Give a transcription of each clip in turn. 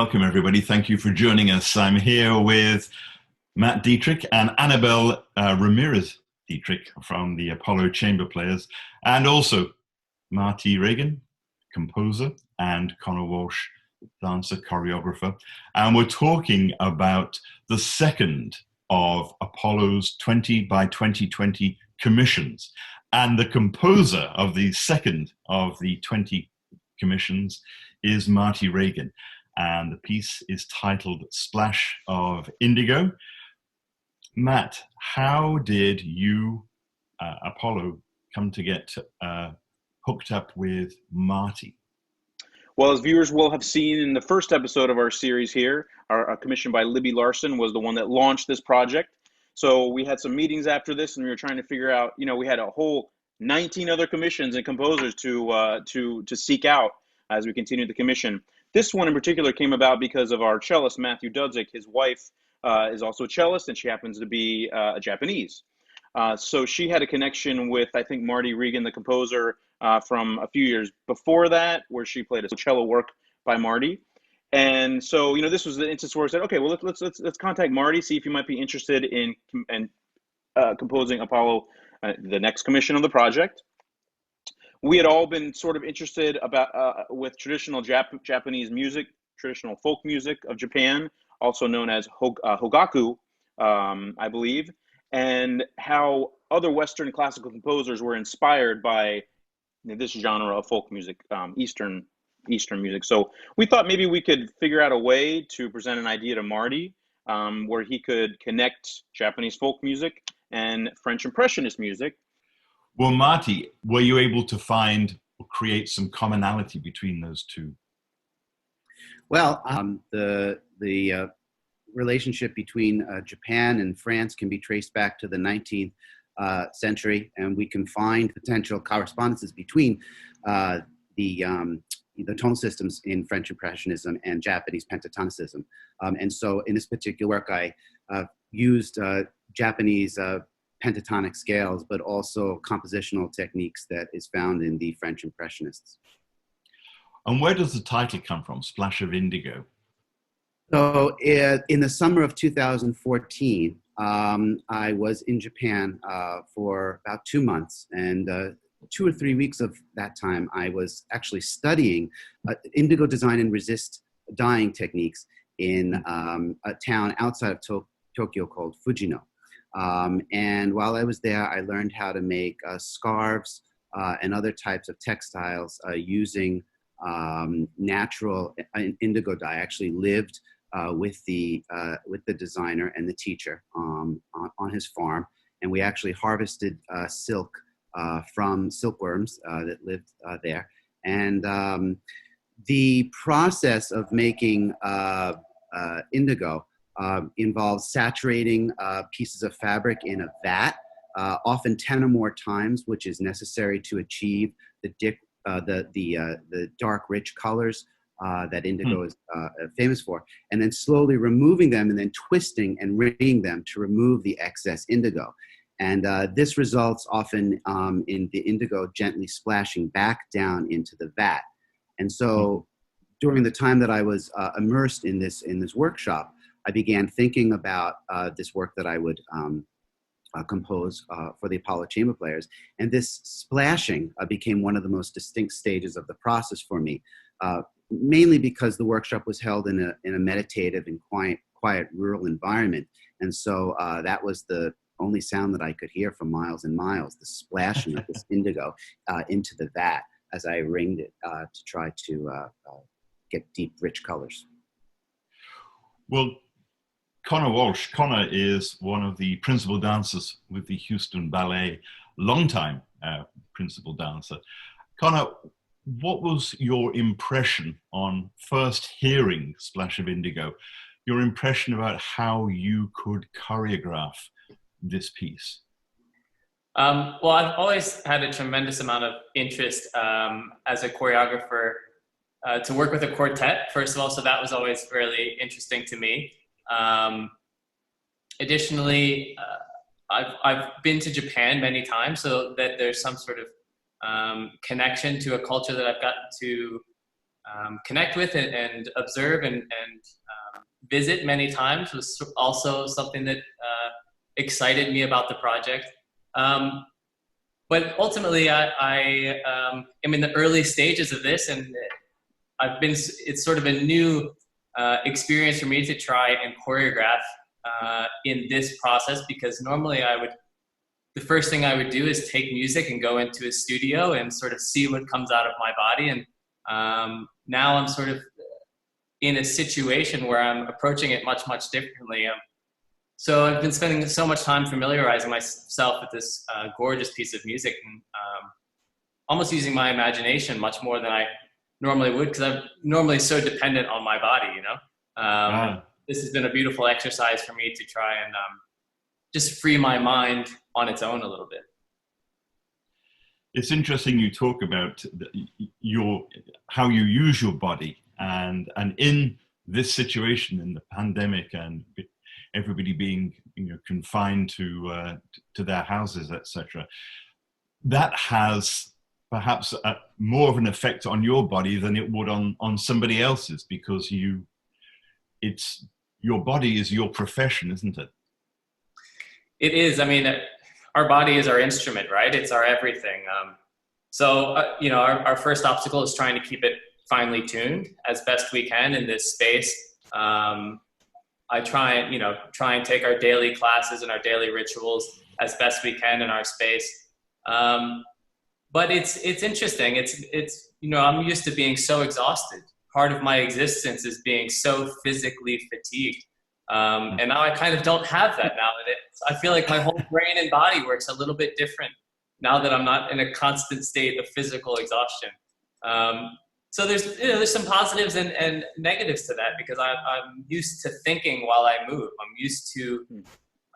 Welcome, everybody. Thank you for joining us. I'm here with Matt Detrick and Anabel Ramirez-Detrick from the Apollo Chamber Players, and also Marty Regan, composer, and Connor Walsh, dancer, choreographer. And we're talking about the second of Apollo's 20 by 2020 commissions. And the composer of the second of the 20 commissions is Marty Regan. And the piece is titled Splash of Indigo. Matt, how did you, Apollo, come to get hooked up with Marty? Well, as viewers will have seen in the first episode of our series here, our commission by Libby Larson was the one that launched this project. So we had some meetings after this, and we were trying to figure out, we had a whole 19 other commissions and composers to seek out as we continued the commission. This one in particular came about because of our cellist, Matthew Dudzik. His wife is also a cellist, and she happens to be a Japanese. So she had a connection with, I think, Marty Regan, the composer, from a few years before that, where she played a cello work by Marty. And so, this was the instance where I said, okay, well, let's contact Marty, see if he might be interested in composing Apollo, the next commission of the project. We had all been sort of interested with traditional Japanese music, traditional folk music of Japan, also known as Hogaku, I believe, and how other Western classical composers were inspired by this genre of folk music, Eastern music. So we thought maybe we could figure out a way to present an idea to Marty where he could connect Japanese folk music and French Impressionist music. Well, Marty, were you able to find or create some commonality between those two? Well, the relationship between Japan and France can be traced back to the 19th century, and we can find potential correspondences between the tone systems in French Impressionism and Japanese pentatonicism. And so in this particular work, I used Japanese pentatonic scales, but also compositional techniques that is found in the French Impressionists. And where does the title come from, Splash of Indigo? So in the summer of 2014, I was in Japan for about 2 months, and 2 or 3 weeks of that time, I was actually studying indigo design and resist dyeing techniques in a town outside of Tokyo called Fujino. And while I was there, I learned how to make scarves and other types of textiles using natural indigo dye. I actually lived with the designer and the teacher on his farm, and we actually harvested silk from silkworms that lived there. And the process of making indigo involves saturating pieces of fabric in a vat, often 10 or more times, which is necessary to achieve the dark, rich colors that indigo is famous for, and then slowly removing them and then twisting and wringing them to remove the excess indigo. And this results often in the indigo gently splashing back down into the vat. And so during the time that I was immersed in this workshop, I began thinking about this work that I would compose for the Apollo Chamber Players. And this splashing became one of the most distinct stages of the process for me, mainly because the workshop was held in a meditative and quiet rural environment. And so that was the only sound that I could hear for miles and miles, the splashing of this indigo into the vat as I wringed it to try to get deep, rich colors. Well, Connor Walsh. Connor is one of the principal dancers with the Houston Ballet, longtime principal dancer. Connor, what was your impression on first hearing Splash of Indigo? Your impression about how you could choreograph this piece? Well, I've always had a tremendous amount of interest as a choreographer to work with a quartet, first of all, so that was always really interesting to me. Additionally, I've been to Japan many times, so that there's some sort of connection to a culture that I've gotten to connect with and observe and visit many times was also something that excited me about the project. But ultimately, I am in the early stages of this, and it's sort of a new experience for me to try and choreograph in this process, because normally the first thing I would do is take music and go into a studio and sort of see what comes out of my body. And now I'm sort of in a situation where I'm approaching it much, much differently. So I've been spending so much time familiarizing myself with this gorgeous piece of music, and almost using my imagination much more than I normally would, because I'm normally so dependent on my body, you know? Wow. This has been a beautiful exercise for me to try and just free my mind on its own a little bit. It's interesting you talk about how you use your body, and in this situation, in the pandemic, and everybody being confined to their houses, etc. That has perhaps more of an effect on your body than it would on somebody else's, because your body is your profession, isn't it? It is. I mean, our body is our instrument, right? It's our everything. Our first obstacle is trying to keep it finely tuned as best we can in this space. I try and take our daily classes and our daily rituals as best we can in our space. But it's interesting. I'm used to being so exhausted. Part of my existence is being so physically fatigued. And now I kind of don't have that now. I feel like my whole brain and body works a little bit different now that I'm not in a constant state of physical exhaustion. So there's some positives and negatives to that, because I'm used to thinking while I move.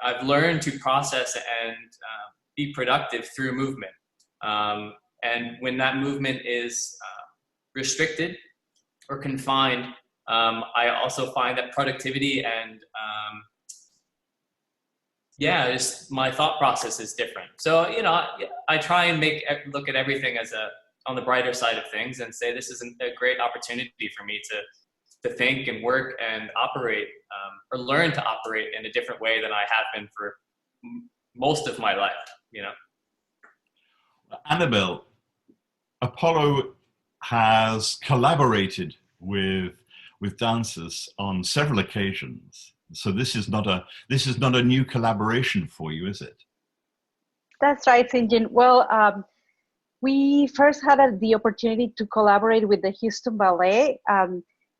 I've learned to process and be productive through movement. And when that movement is restricted or confined, I also find that productivity and just my thought process is different. So, I try and look at everything as on the brighter side of things, and say this is a great opportunity for me to think and work and operate, or learn to operate in a different way than I have been for most of my life, Anabel, Apollo has collaborated with dancers on several occasions. So this is not a new collaboration for you, is it? That's right, Sinjin. Well, we first had the opportunity to collaborate with the Houston Ballet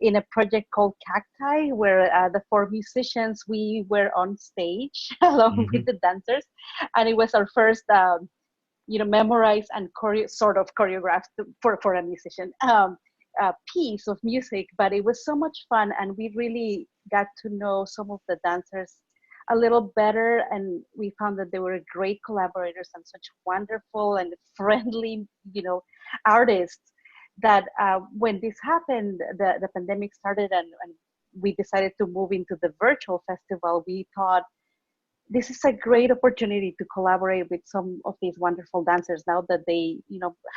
in a project called Cacti, where the 4 musicians, we were on stage along with the dancers, and it was our first, memorized and sort of choreographed for a musician piece of music. But it was so much fun, and we really got to know some of the dancers a little better, and we found that they were great collaborators and such wonderful and friendly, artists, that when this happened, the pandemic started, and we decided to move into the virtual festival. We thought this is a great opportunity to collaborate with some of these wonderful dancers now that they,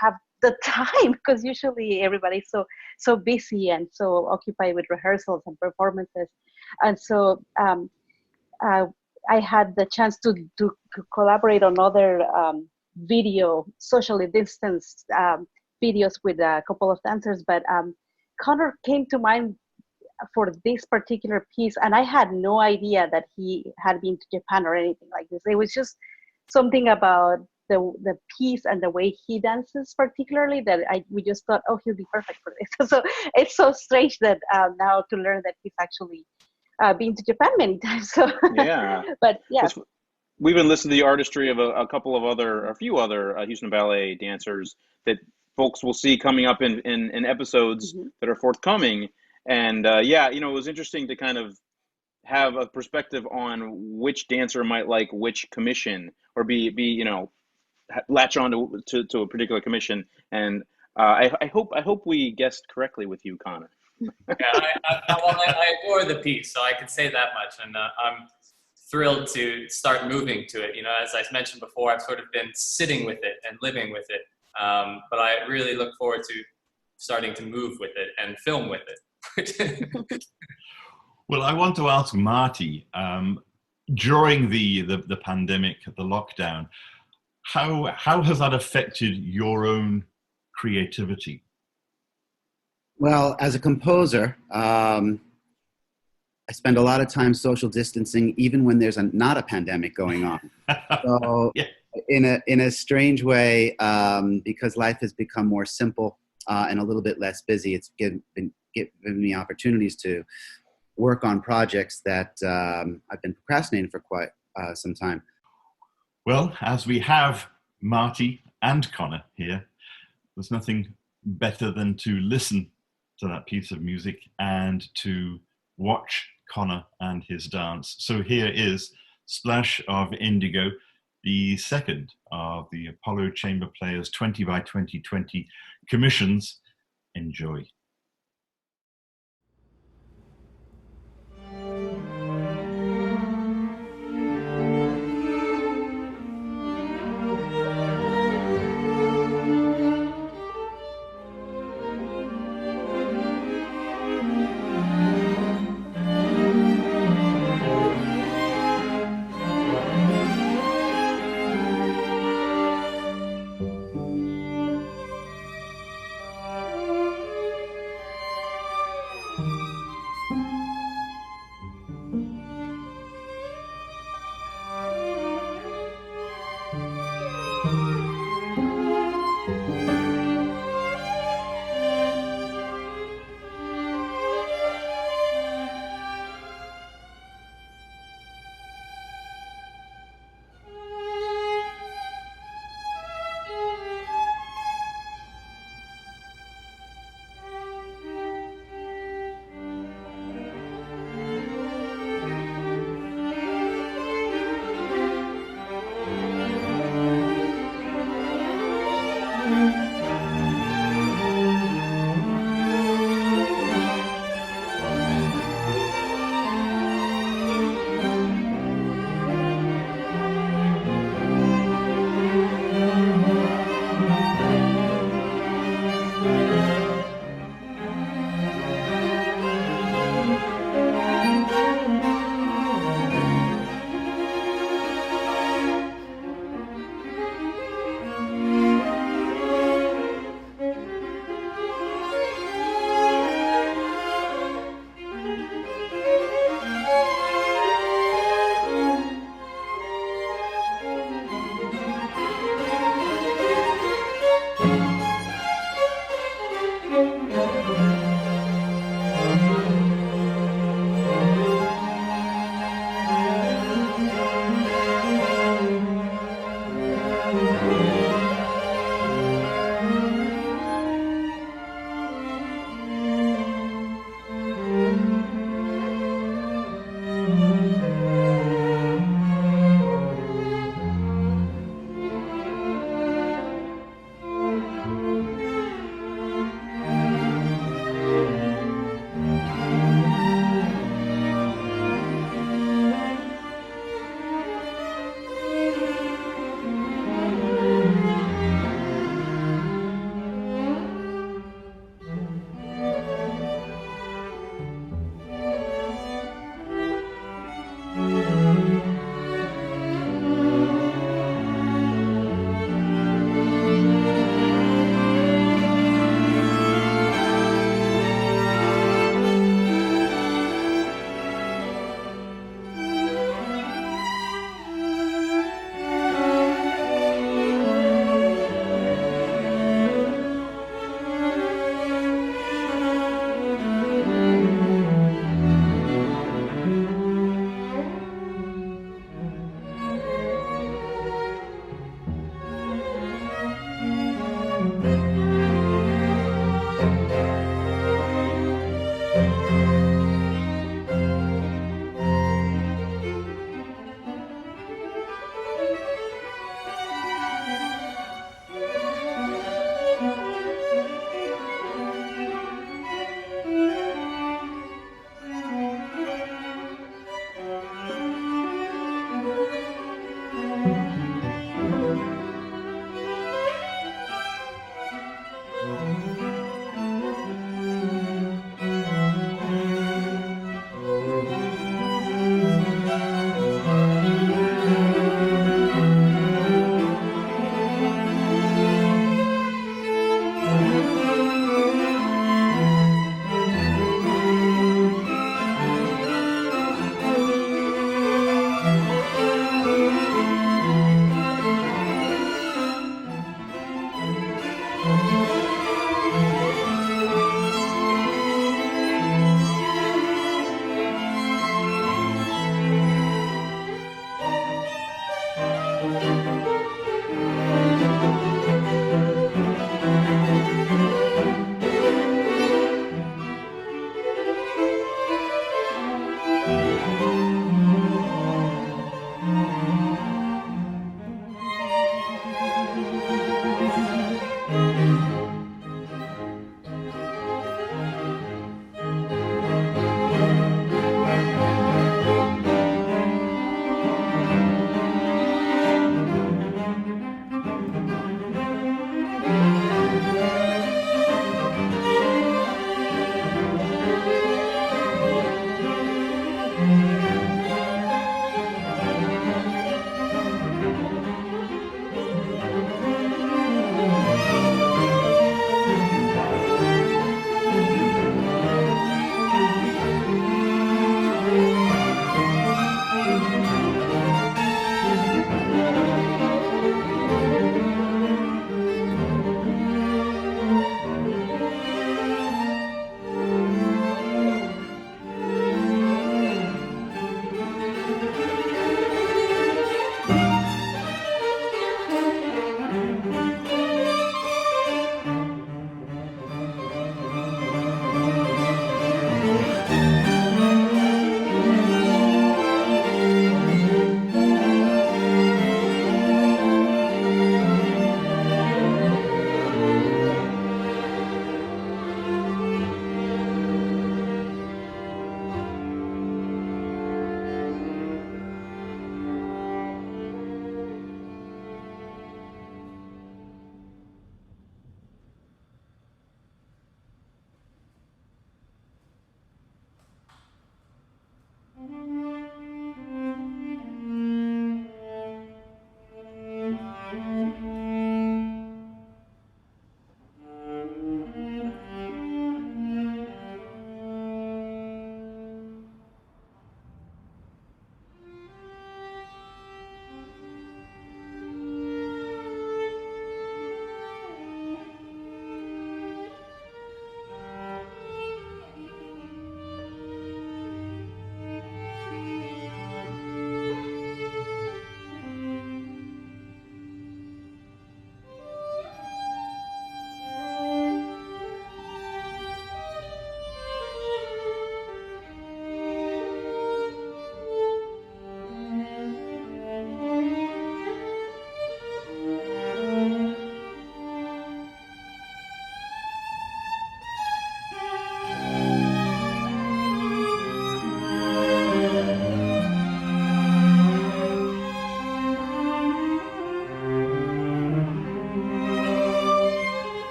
have the time, because usually everybody's so busy and so occupied with rehearsals and performances. And so I had the chance to collaborate on other socially distanced videos with a couple of dancers, but Connor came to mind for this particular piece, and I had no idea that he had been to Japan or anything like this. It was just something about the piece and the way he dances particularly that we just thought, oh, he'll be perfect for this. So it's so strange that now to learn that he's actually been to Japan many times. So yeah, but yeah, we've been listening to the artistry of a few other Houston Ballet dancers that folks will see coming up in episodes that are forthcoming. And it was interesting to kind of have a perspective on which dancer might like which commission, or be latch on to a particular commission. And I hope we guessed correctly with you, Connor. I adore the piece, so I can say that much, and I'm thrilled to start moving to it. As I mentioned before, I've sort of been sitting with it and living with it, but I really look forward to starting to move with it and film with it. Well, I want to ask Marty, during the pandemic, the lockdown, how has that affected your own creativity? Well, as a composer, I spend a lot of time social distancing, even when there's not a pandemic going on. So, yeah. in a strange way, because life has become more simple and a little bit less busy, it's given me opportunities to work on projects that I've been procrastinating for quite some time. Well, as we have Marty and Connor here, there's nothing better than to listen to that piece of music and to watch Connor and his dance. So here is Splash of Indigo, the second of the Apollo Chamber Players 20 by 2020 commissions. Enjoy.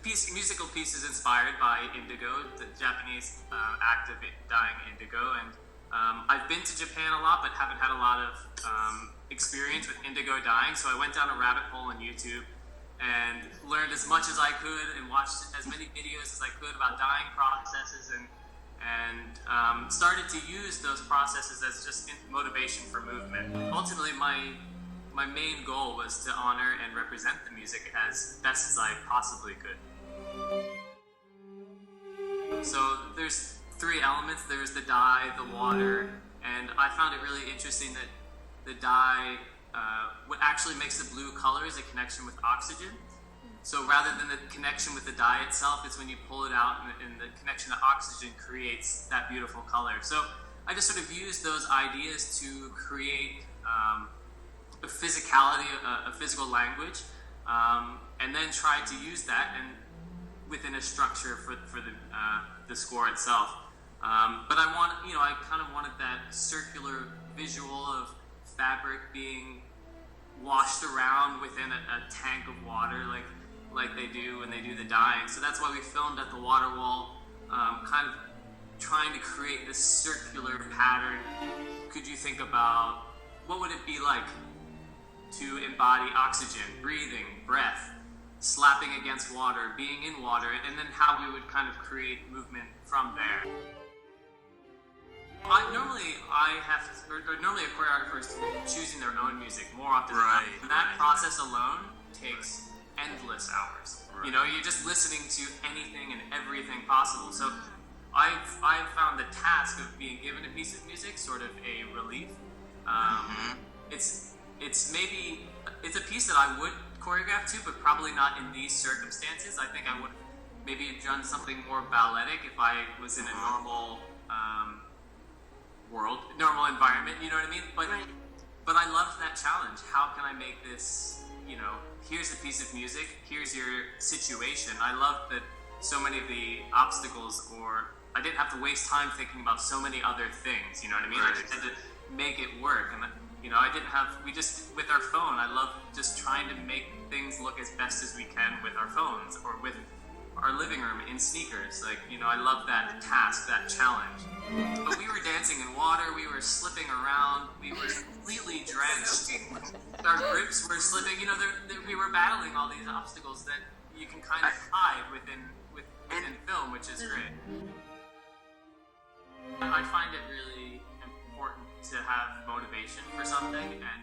musical piece is inspired by Indigo, the Japanese act of dyeing indigo, and I've been to Japan a lot, but haven't had a lot of experience with indigo dyeing. So I went down a rabbit hole on YouTube and learned as much as I could and watched as many videos as I could about dyeing processes, and started to use those processes as just motivation for movement. Ultimately, my main goal was to honor and represent the music as best as I possibly could. So there's three elements. There's the dye, the water, and I found it really interesting that the dye, what actually makes the blue color is a connection with oxygen. So rather than the connection with the dye itself, it's when you pull it out and the connection to oxygen creates that beautiful color. So I just sort of used those ideas to create a physicality, a physical language, and then tried to use that and within a structure for the score itself. But I kind of wanted that circular visual of fabric being washed around within a tank of water, like they do when they do the dyeing. So that's why we filmed at the water wall, kind of trying to create this circular pattern. Could you think about what would it be like to embody oxygen, breathing, breath, slapping against water, being in water, and then how we would kind of create movement from there. Normally a choreographer is choosing their own music more often than not. And that process alone takes endless hours. Right. You know, you're just listening to anything and everything possible. So I've found the task of being given a piece of music sort of a relief. It's a piece that I would choreograph to, but probably not in these circumstances. I think I would maybe have done something more balletic if I was in a normal normal environment, you know what I mean? But I loved that challenge. How can I make this, here's a piece of music, here's your situation. I loved that so many of the obstacles, or I didn't have to waste time thinking about so many other things, you know what I mean? Right. I just had to make it work. And with our phone, I love just trying to make things look as best as we can with our phones or with our living room in sneakers. I love that task, that challenge. But we were dancing in water, we were slipping around, we were completely drenched. Our grips were slipping, we were battling all these obstacles that you can kind of hide within film, which is great. I find it really important to have motivation for something, and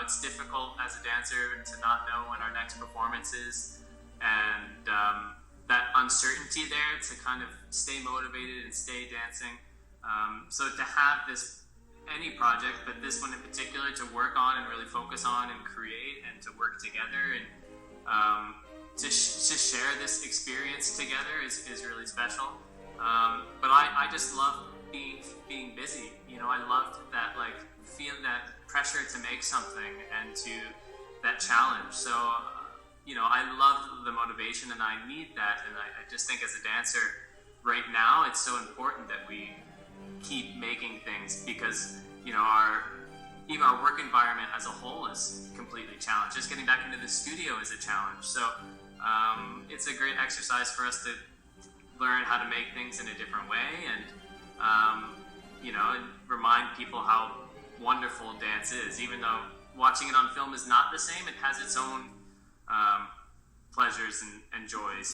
it's difficult as a dancer to not know when our next performance is, and that uncertainty there to kind of stay motivated and stay dancing. So to have any project, but this one in particular, to work on and really focus on and create and to work together and to share this experience together is really special. But I just love being busy. I loved that, feel that pressure to make something and to that challenge. So, I love the motivation and I need that. And I just think as a dancer right now, it's so important that we keep making things because, even our work environment as a whole is completely challenged. Just getting back into the studio is a challenge. So it's a great exercise for us to learn how to make things in a different way and, and remind people how wonderful dance is. Even though watching it on film is not the same, it has its own pleasures and joys.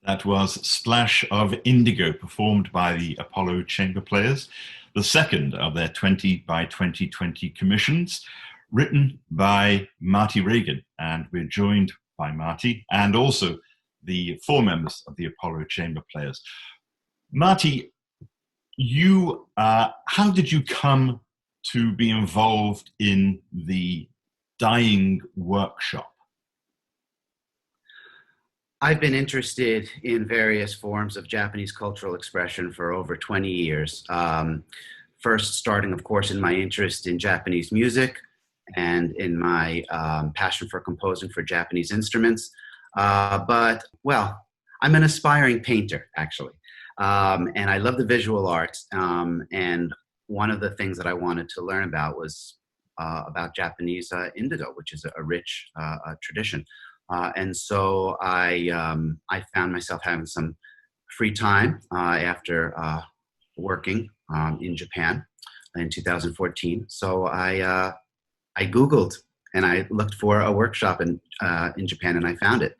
That was Splash of Indigo, performed by the Apollo Chamber Players, the second of their 20 by 2020 commissions, written by Marty Regan. And we're joined by Marty and also the four members of the Apollo Chamber Players. Marty, how did you come to be involved in the dyeing workshop? I've been interested in various forms of Japanese cultural expression for over 20 years. First starting, of course, in my interest in Japanese music and in my passion for composing for Japanese instruments. But I'm an aspiring painter, actually. And I love the visual arts. And one of the things that I wanted to learn about was about Japanese indigo, which is a rich tradition. And so I found myself having some free time after working in Japan in 2014. So I Googled and I looked for a workshop in Japan, and I found it.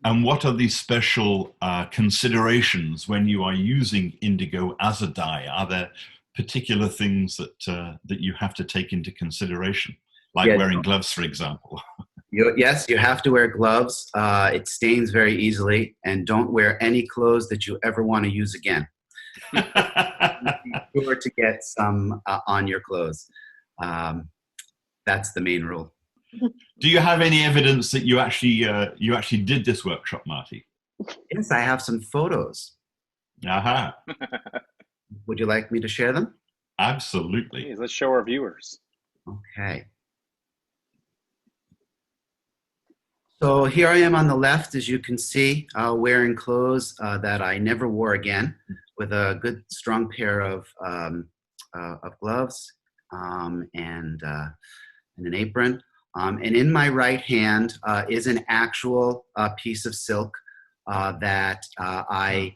And what are the special considerations when you are using indigo as a dye? Are there particular things that you have to take into consideration, like wearing gloves, for example? Yes, you have to wear gloves. It stains very easily, and don't wear any clothes that you ever want to use again. Be sure to get some on your clothes. That's the main rule. Do you have any evidence that you actually did this workshop, Marty? Yes, I have some photos. Aha. Would you like me to share them? Absolutely. Please, let's show our viewers. Okay. So here I am on the left, as you can see, wearing clothes that I never wore again, with a good, strong pair of gloves and an apron. And in my right hand is an actual piece of silk that I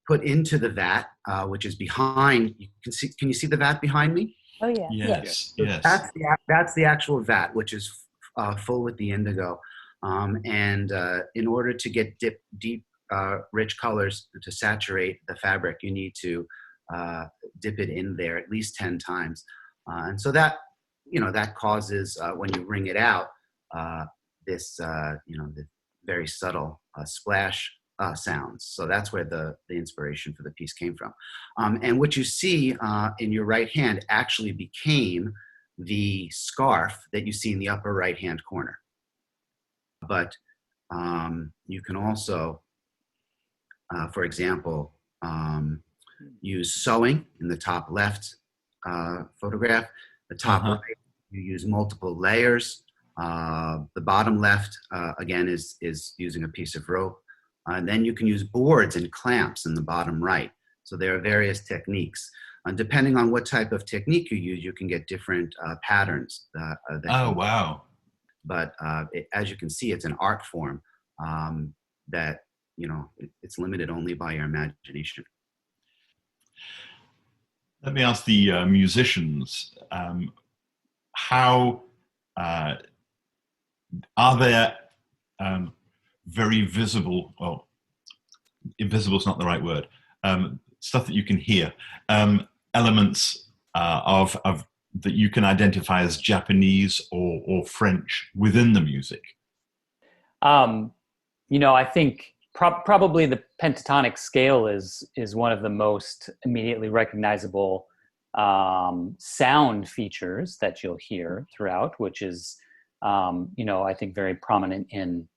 put into the vat, which is behind. Can you see the vat behind me? Oh yeah. Yes. So Yes. that's the actual vat, which is full with the indigo. And in order to get deep, rich colors to saturate the fabric, you need to dip it in there at least 10 times. And so that, that causes, when you wring it out, this, the very subtle splash sounds. So that's where the inspiration for the piece came from. And what you see in your right hand actually became the scarf that you see in the upper right hand corner. But you can also, for example, use sewing in the top left photograph. The top right, you use multiple layers. The bottom left, again, is using a piece of rope. And then you can use boards and clamps in the bottom right. So there are various techniques. And depending on what type of technique you use, you can get different patterns. Wow. But as you can see, it's an art form that, it's limited only by your imagination. Let me ask the musicians, how are there very visible, well, invisible is not the right word, stuff that you can hear, elements of that you can identify as Japanese or French within the music? I think probably the pentatonic scale is one of the most immediately recognizable sound features that you'll hear throughout, which is, I think very prominent in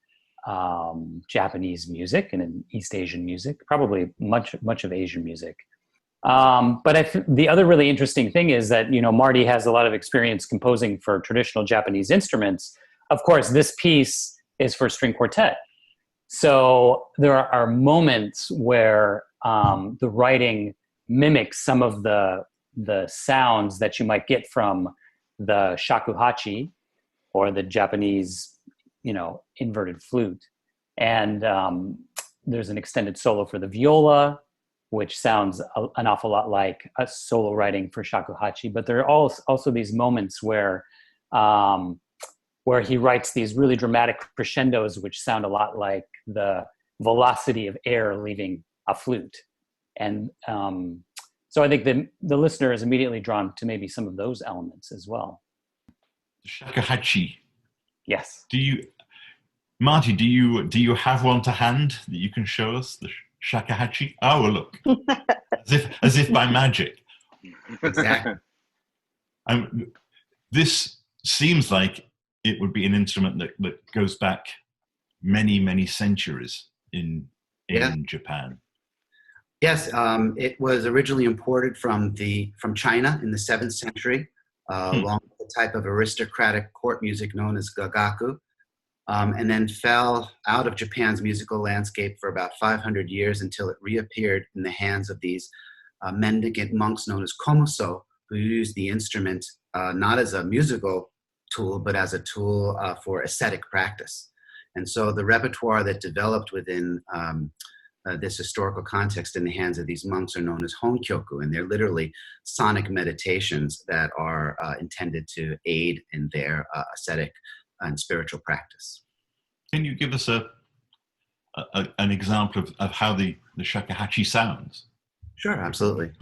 Japanese music and in East Asian music, probably much of Asian music. But the other really interesting thing is that, Marty has a lot of experience composing for traditional Japanese instruments. Of course, this piece is for string quartet. So there are moments where the writing mimics some of the sounds that you might get from the shakuhachi, or the Japanese, inverted flute. And there's an extended solo for the viola, which sounds an awful lot like a solo writing for shakuhachi. But there are also these moments where he writes these really dramatic crescendos, which sound a lot like the velocity of air leaving a flute. And so I think the listener is immediately drawn to maybe some of those elements as well. Shakuhachi. Yes. Marty, do you have one to hand that you can show us? The shakuhachi? Oh, well, look. as if by magic. Exactly. This seems like it would be an instrument that goes back many, many centuries in Japan. Yes, it was originally imported from China in the 7th century, along with a type of aristocratic court music known as gagaku, and then fell out of Japan's musical landscape for about 500 years until it reappeared in the hands of these mendicant monks known as komuso, who used the instrument not as a musical tool, but as a tool for aesthetic practice. And so the repertoire that developed within this historical context in the hands of these monks are known as honkyoku, and they're literally sonic meditations that are intended to aid in their ascetic and spiritual practice. Can you give us an example of how the shakuhachi sounds? Sure, absolutely.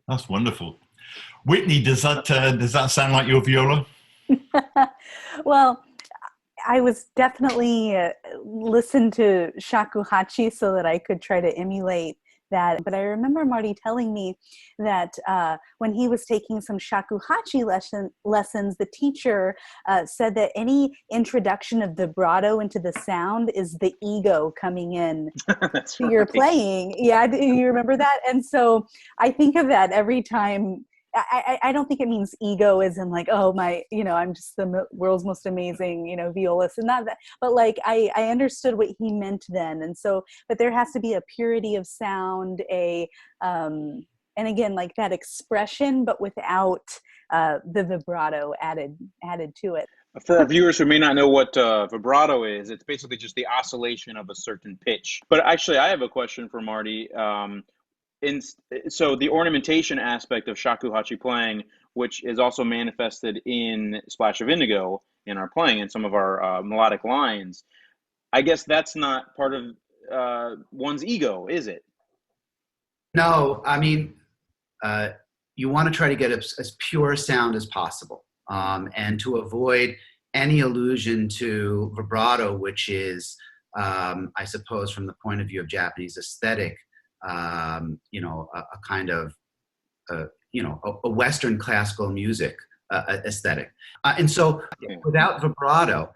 That's wonderful. Whitney, does that sound like your viola? Well, I was definitely listened to shakuhachi so that I could try to emulate that. But I remember Marty telling me that when he was taking some shakuhachi lessons, the teacher said that any introduction of vibrato into the sound is the ego coming in That's to right. your playing. Yeah, do you remember that? And so I think of that every time. I don't think it means ego as in like, oh my, I'm just the world's most amazing, violist, and not that, but like I understood what he meant then. And so, but there has to be a purity of sound, and again, like that expression, but without the vibrato added to it. For our viewers who may not know what vibrato is, it's basically just the oscillation of a certain pitch. But actually, I have a question for Marty. So the ornamentation aspect of shakuhachi playing, which is also manifested in Splash of Indigo in our playing and some of our melodic lines, I guess that's not part of one's ego, is it? No, I mean, you want to try to get as pure sound as possible, and to avoid any allusion to vibrato, which is, I suppose, from the point of view of Japanese aesthetic, a kind of, a Western classical music aesthetic. And so without vibrato,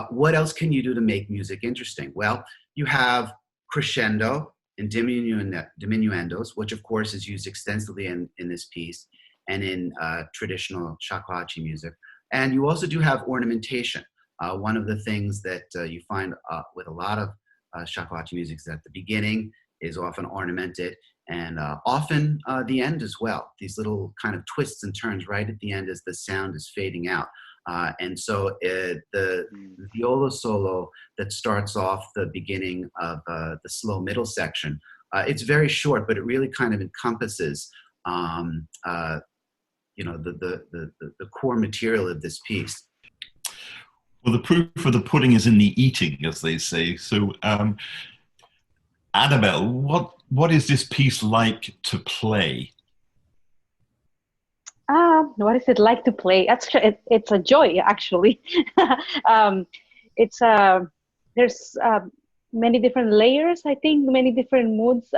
what else can you do to make music interesting? Well, you have crescendo and diminuendos, which of course is used extensively in this piece and in traditional shakuhachi music. And you also do have ornamentation. One of the things that you find with a lot of shakuhachi music is that the beginning is often ornamented, and often the end as well. These little kind of twists and turns right at the end as the sound is fading out. And so the Viola Solo that starts off the beginning of the slow middle section, it's very short, but it really kind of encompasses the core material of this piece. Well, the proof of the pudding is in the eating, as they say. So, Anabel, what is this piece like to play? What is it like to play? It's a joy, actually. There's many different layers, I think, many different moods.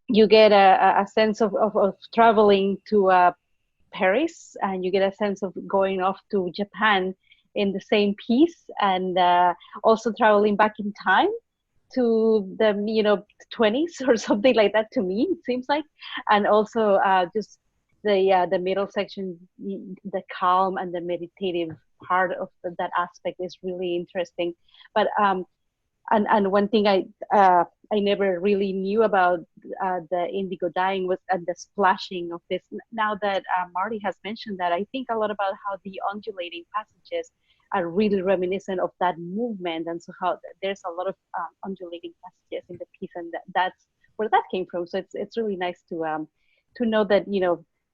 You get a sense of traveling to Paris, and you get a sense of going off to Japan in the same piece, and also traveling back in time to the 20s or something like that. To me, it seems like, and also just the middle section, the calm and the meditative part of that aspect is really interesting. But and one thing I never really knew about the indigo dyeing was the splashing of this. Now that Marty has mentioned that, I think a lot about how the undulating passages are really reminiscent of that movement, and so how there's a lot of undulating passages in the piece, and that's where that came from. So it's really nice to know that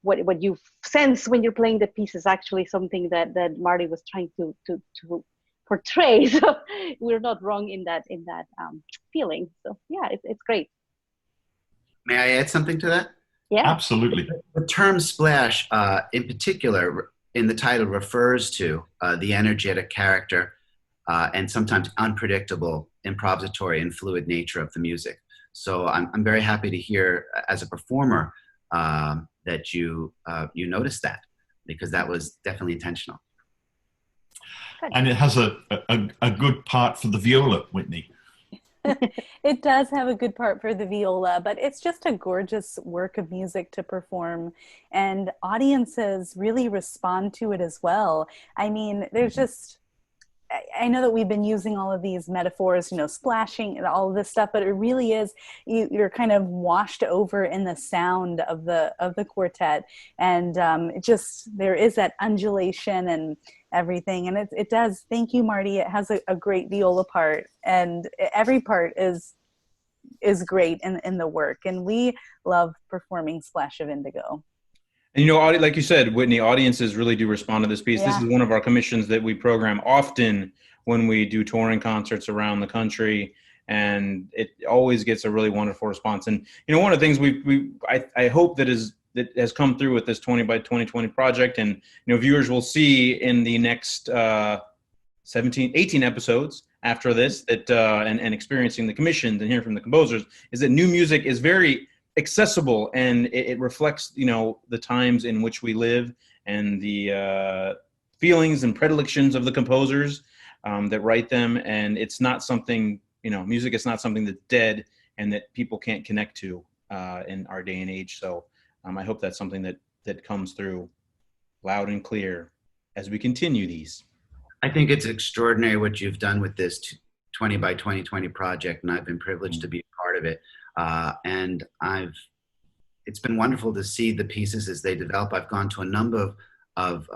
what you sense when you're playing the piece is actually something that Marty was trying to portray. So we're not wrong in that feeling. So yeah, it's great. May I add something to that? Yeah, Absolutely. The term splash, in particular, in the title refers to the energetic character and sometimes unpredictable improvisatory and fluid nature of the music. So I'm very happy to hear as a performer that you noticed that, because that was definitely intentional. Good. And it has a good part for the viola, Whitney. It does have a good part for the viola, but it's just a gorgeous work of music to perform, and audiences really respond to it as well. I mean, there's just, I know that we've been using all of these metaphors, you know, splashing and all of this stuff, but it really is, you're kind of washed over in the sound of the quartet, and it just, there is that undulation and everything, and it does. Thank you, Marty. It has a great viola part, and every part is great in the work, and we love performing Splash of Indigo. And, you know, like you said, Whitney, audiences really do respond to this piece. Yeah. This is one of our commissions that we program often when we do touring concerts around the country, and it always gets a really wonderful response. And, you know, one of the things I hope that has come through with this 20 by 2020 project, and, you know, viewers will see in the next 18 episodes after this, that and experiencing the commissions and hearing from the composers, is that new music is very accessible, and it reflects, you know, the times in which we live, and the feelings and predilections of the composers that write them. And it's not something, you know, music is not something that's dead and that people can't connect to in our day and age. So I hope that's something that comes through loud and clear as we continue these. I think it's extraordinary what you've done with this 20 by 2020 project, and I've been privileged to be a part of it. And it's been wonderful to see the pieces as they develop. I've gone to a number of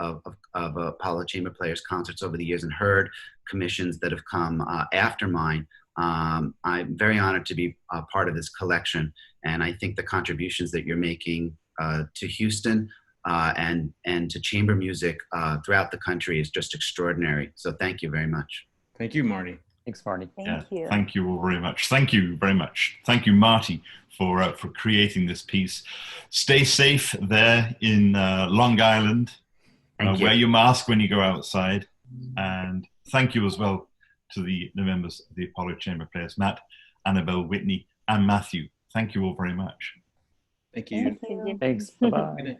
Apollo Chamber Players concerts over the years and heard commissions that have come after mine. I'm very honored to be a part of this collection, and I think the contributions that you're making to Houston and to chamber music throughout the country is just extraordinary. So thank you very much. Thank you, Marty. Thanks, Marty. Thank you. Thank you all very much. Thank you very much. Thank you, Marty, for creating this piece. Stay safe there in Long Island. Thank you. Wear your mask when you go outside. And thank you as well to the members of the Apollo Chamber Players, Matt, Anabel, Whitney, and Matthew. Thank you all very much. Thank you. Thank you. Thanks. Bye-bye. Good night.